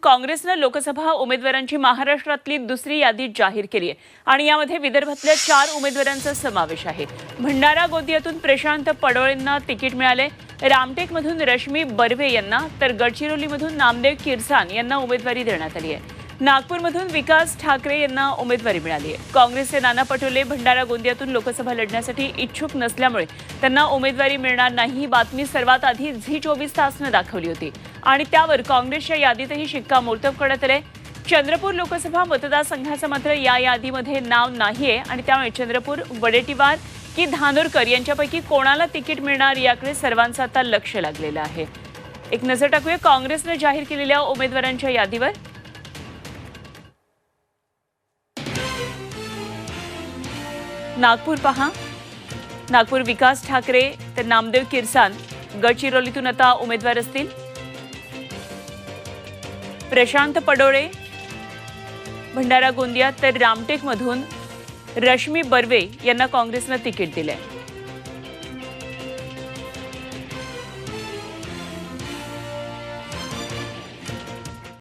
काँग्रेसनं लोकसभा उमेदवारांची महाराष्ट्रातली दुसरी यादी जाहीर केली आहे आणि यामध्ये विदर्भातल्या 4 उमेदवारांचा समावेश आहे। भंडारा गोंदियातून प्रशांत पडोळेंना तिकीट मिळाले, रामटेकमधून रश्मी बर्वे यांना तर गडचिरोलीमधून नामदेव किरसान यांना उमेदवारी देण्यात आली आहे। नागपूरमधून विकास ठाकरे यांना उमेदवारी मिळाली आहे। काँग्रेसचे नाना पटोले भंडारा गोंदियातून लोकसभा लढण्यासाठी इच्छुक नसल्यामुळे त्यांना उमेदवारी मिळणार नाही ही बातमी सर्वात आधी झी24 तासनं दाखवली होती आणि त्यावर काँग्रेसच्या यादीतही शिक्कामोर्तब करण्यात आले। चंद्रपूर लोकसभा मतदारसंघाचं मात्र या यादीमध्ये नाव नाहीये आणि त्यामुळे चंद्रपूर, वडेट्टीवार की धानोरकर यांच्यापैकी कोणाला तिकीट मिळणार याकडे सर्वांचं आता लक्ष लागलेलं आहे। एक नजर टाकूया काँग्रेसने जाहीर केलेल्या उमेदवारांच्या यादीवर। नागपूर पहा, नागपूर विकास ठाकरे तर नामदेव किरसान गडचिरोलीतून आता उमेदवार असतील। प्रशांत पडोळे भंडारा गोंदिया तर रामटेकमधून रश्मी बर्वे यांना काँग्रेसनं तिकीट दिलंय।